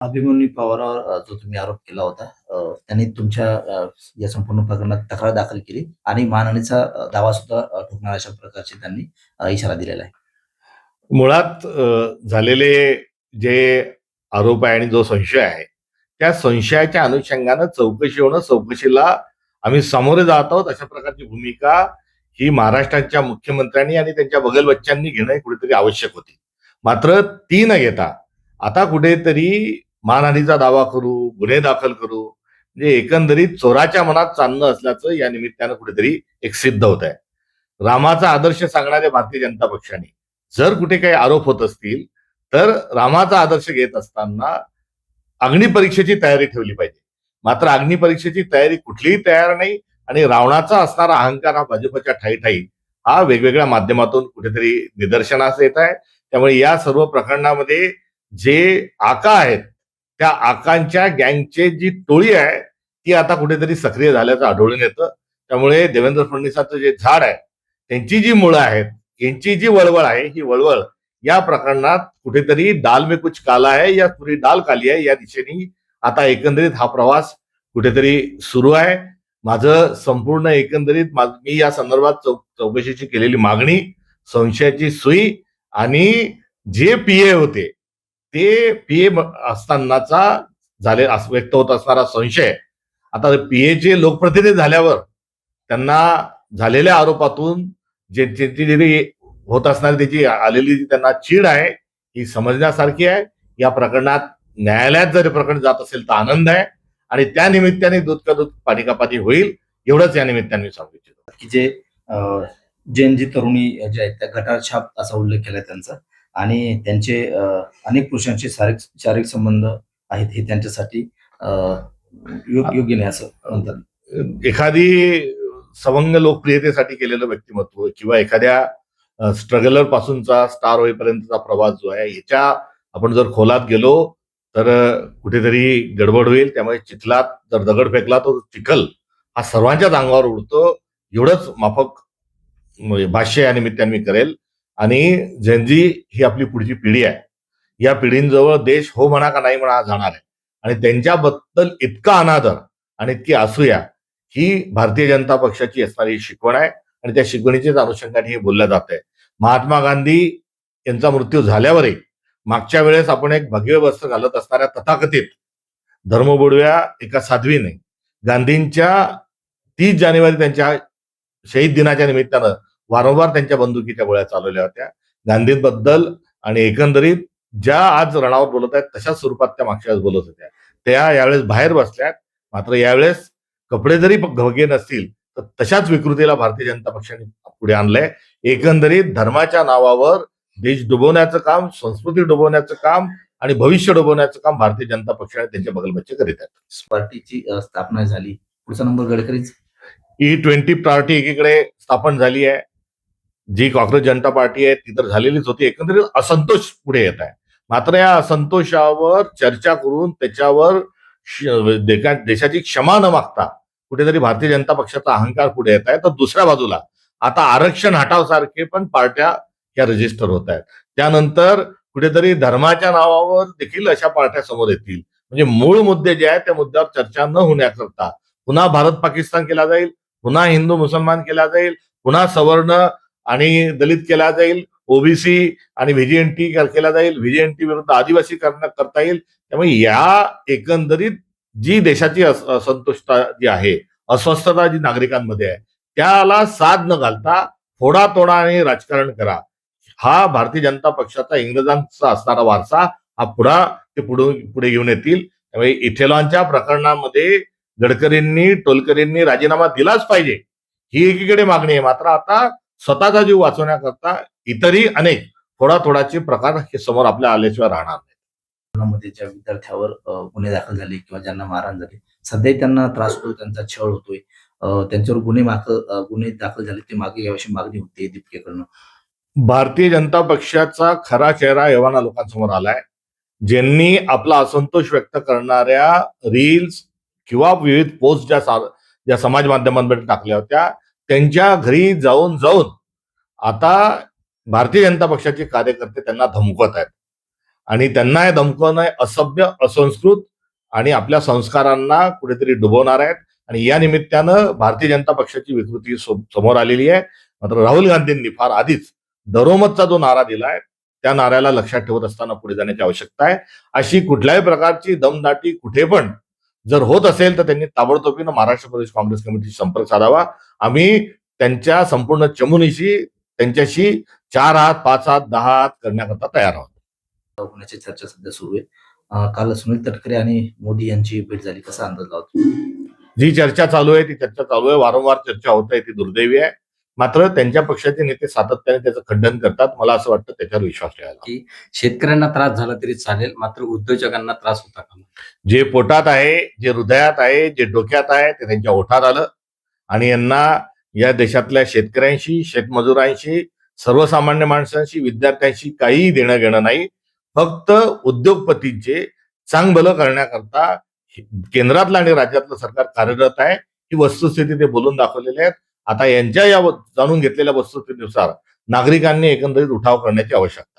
अभिमन्यू पवारावर जो तुम्ही आरोप केला होता, त्यांनी तुमच्या या संपूर्ण प्रकरणात तक्रार दाखल केली आणि मानहानीचा दावा सुद्धा ठोकणार अशा प्रकारचे त्यांनी इशारा दिलेला आहे. मुळात झालेले जे आरोप आहे आणि जो संशय आहे, त्या संशयाच्या अनुषंगानं चौकशी होणं, चौकशीला आम्ही सामोरे जात आहोत अशा प्रकारची भूमिका ही महाराष्ट्राच्या मुख्यमंत्र्यांनी आणि त्यांच्या बगलबच्च्यांनी घेणं हे कुठेतरी आवश्यक होती. मात्र ती न घेता आता कुठेतरी मानहानीचा दावा करू, गुन्हे दाखल करू, म्हणजे एकंदरीत चोराच्या मनात चांदणं असल्याचं या निमित्तानं कुठेतरी एक सिद्ध होत आहे. रामाचा आदर्श सांगणाऱ्या भारतीय जनता पक्षाने जर कुठे काही आरोप होत असतील तर रामाचा आदर्श घेत असताना अग्निपरीक्षेची तयारी ठेवली पाहिजे. मात्र अग्निपरीक्षेची तयारी कुठलीही तयार नाही आणि रावणाचा असणारा अहंकार हा भाजपच्या ठाई हा वेगवेगळ्या माध्यमातून कुठेतरी निदर्शनास येत आहे. त्यामुळे या सर्व प्रकरणामध्ये जे आका आहेत त्या आकांच्या गँगचे जी टोळी आहे ती आता कुठेतरी सक्रिय झाल्याचं आढळून येतं. त्यामुळे देवेंद्र फडणवीसांचं जे झाड आहे, त्यांची जी मुळं आहेत, यांची जी वळवळ आहे, ही वळवळ या प्रकरणात कुठेतरी डाल में कुछ काला है या पुरी डाल काली आहे या दिशेने आता एकंदरीत हा प्रवास कुठेतरी सुरू आहे. माझं संपूर्ण एकंदरीत मी या संदर्भात चौकशीची केलेली मागणी, संशयाची सुई आणि जे पीए होते ते पीए असतानाचा व्यक्त होत असणारा संशय, आता पीएचे लोकप्रतिनिधी झाल्यावर त्यांना झालेल्या आरोपातून जे होत असणारी त्याची आलेली त्यांना चीड आहे ही समजण्यासारखी आहे. या प्रकरणात न्यायालयात जर प्रकरण जात असेल तर आनंद आहे आणि त्या निमित्ताने दूध का दूध पाणी का पाणी होईल एवढंच या निमित्ताने मी सांगू इच्छितो. की जे जैन जी तरुणी जे आहेत त्या गटार छाप असा उल्लेख केला त्यांचा आणि त्यांचे अनेक पुरुषांचे शारीरिक संबंध आहेत हे त्यांच्यासाठी योग्य नाही असं म्हणतात. एखादी सवंग लोकप्रियतेसाठी केलेलं व्यक्तिमत्व किंवा एखाद्या स्ट्रगलर पासूनचा स्टार होईपर्यंतचा प्रवास जो आहे ह्याच्या आपण जर खोलात गेलो तर कुठेतरी गडबड होईल. त्यामुळे चिखलात जर दगड फेकला तर चिखल हा सर्वांच्याच अंगावर उडतो एवढंच माफक भाष्य या निमित्ताने मी करेल. आणि झेनजी ही आपली पुढची पिढी आहे. या पिढींजवळ देश हो म्हणा का नाही म्हणा जाणार आहे आणि त्यांच्याबद्दल इतका अनादर आणि इतकी असूया ही भारतीय जनता पक्षाची असणारी शिकवण आहे आणि त्या शिकवणीच्याच अनुषंगाने हे बोललं जात आहे. महात्मा गांधी यांचा मृत्यू झाल्यावरही मागच्या वेळेस आपण एक भगवे वस्त्र घालत असणाऱ्या तथाकथित धर्मबोडव्या एका साध्वीने गांधींच्या 30 जानेवारी त्यांच्या शहीद दिनाच्या निमित्तानं वारंवार त्यांच्या बंदुकीच्या गोळ्या चालवल्या होत्या. गांधींबद्दल आणि एकंदरीत ज्या आज रणावर बोलत आहेत तशाच स्वरूपात त्या मागच्या वेळेस बोलत होत्या. त्या यावेळेस बाहेर बसल्यात. मात्र यावेळेस कपडे जरी भगवे नसतील तर तशाच विकृतीला भारतीय जनता पक्षाने पुढे आणलंय. एकंदरीत धर्माच्या नावावर देश डुबवण्याचं काम, संस्कृती डुबवण्याचं काम आणि भविष्य डुबवण्याचं काम भारतीय जनता पक्षाने त्यांच्या बगलबच्चे करीत आहेत. पार्टीची स्थापना झाली, पुढचा नंबर गडकरीच. E20 पार्टी एकीकडे स्थापन झाली आहे. जी काँग्रेस जनता पार्टी आहे ती तर झालेलीच होती. एकंदरीत असंतोष पुढे येत आहे. मात्र या असंतोषावर चर्चा करून त्याच्यावर देशाची क्षमा न मागता कुठेतरी भारतीय जनता पक्षाचा अहंकार पुढे येत आहे. तर दुसऱ्या बाजूला आता आरक्षण हटावसारखे पण पार्ट्या या रजिस्टर होत आहेत. त्यानंतर कुठेतरी धर्माच्या नावावर देखील अशा पार्ट्या समोर येतील. म्हणजे मूळ मुद्दे जे आहेत त्या मुद्द्यावर चर्चा न होण्याकरता पुन्हा भारत पाकिस्तान केला जाईल, पुन्हा हिंदू मुसलमान केला जाईल, पुन्हा सवर्ण आणि दलित केला जाईल, ओबीसी आणि व्हीजीएनटी केला जाईल, व्हीजीएनटी विरुद्ध आदिवासी करता येईल. त्यामुळे या एकंदरीत जी देशाची असंतुष्टता जी आहे, अस्वस्थता जी नागरिकांमध्ये आहे त्याला साथ न घालता फोडातोडाने राजकारण करा. हा भारतीय जनता पक्षाचा इंग्रजांचा असणारा वारसा हा पुढे घेऊन येतील. त्यामुळे इथेलॉनच्या प्रकरणामध्ये गडकरींनी टोलकरींनी राजीनामा दिलाच पाहिजे ही एकीकडे मागणी आहे. मात्र आता स्वतःचा जीव वाचवण्याकरता इतरही अनेक थोडाचे प्रकार हे समोर आपल्या आल्याशिवाय राहणार नाही. मध्ये ज्या विद्यार्थ्यावर गुन्हे दाखल झाले किंवा ज्यांना मारहाण झाली, सध्या त्यांना त्रास होतोय, त्यांचा छळ होतोय, त्यांच्यावर गुन्हे दाखल झाले ते मागे याविषयी मागणी होते दीपिकेकडनं. भारतीय जनता पक्षाचा खरा चेहरा एव्हाना लोकांसमोर आलाय. ज्यांनी आपला असंतोष व्यक्त करणाऱ्या रील्स किंवा विविध पोस्ट ज्या समाज माध्यमांमध्ये टाकल्या होत्या त्यांच्या घरी जाऊन आता भारतीय जनता पक्षाचे कार्यकर्ते त्यांना धमकवत आहेत आणि त्यांना हे धमकवणं हे असभ्य, असंस्कृत आणि आपल्या संस्कारांना कुठेतरी डुबवणार आहेत. आणि या निमित्तानं भारतीय जनता पक्षाची विकृती समोर आलेली आहे. मात्र राहुल गांधींनी फार आधीच दरोमतचा जो नारा दिलाय त्या नाऱ्याला लक्षात ठेवत असताना पुढे जाण्याची आवश्यकता आहे. अशी कुठल्याही प्रकारची दमदाटी कुठे पण जर होत असेल तर त्यांनी ताबडतोबीनं महाराष्ट्र प्रदेश काँग्रेस कमिटीशी संपर्क साधावा. आम्ही त्यांच्या संपूर्ण चमूनिशी त्यांच्याशी 4 हात, 5 हात, 10 हात करण्याकरता तयार आहोत. होण्याची चर्चा सध्या सुरू आहे. काल सुनील तटकरे आणि मोदी यांची भेट झाली, कसा अंदाज लावतो? जी चर्चा चालू आहे ती चर्चा चालू आहे. वारंवार चर्चा होत आहे ती दुर्दैवी आहे. मात्र त्यांच्या पक्षाचे नेते सातत्याने त्याचं खंडन करतात. मला असं वाटतं त्याच्यावर विश्वास ठेवायला. की शेतकऱ्यांना त्रास झाला तरी चालेल, मात्र उद्योजकांना त्रास होता कामा नये. जे पोटात आहे, जे हृदयात आहे, जे डोक्यात आहे ते त्यांच्या ओठात आलं आणि यांना या देशातल्या शेतकऱ्यांशी, शेतमजुरांशी, सर्वसामान्य माणसांशी, विद्यार्थ्यांशी काहीही देणं घेणं नाही. फक्त उद्योगपतींचे चांगभलं करण्याकरता केंद्रातलं आणि राज्यातलं सरकार कार्यरत आहे. ही वस्तुस्थिती ते बोलून दाखवलेली आहेत. आता यांच्या या जाणून घेतलेल्या वस्तुस्थितीनुसार नागरिकांनी एकंदरीत उठाव करण्याची आवश्यकता आहे.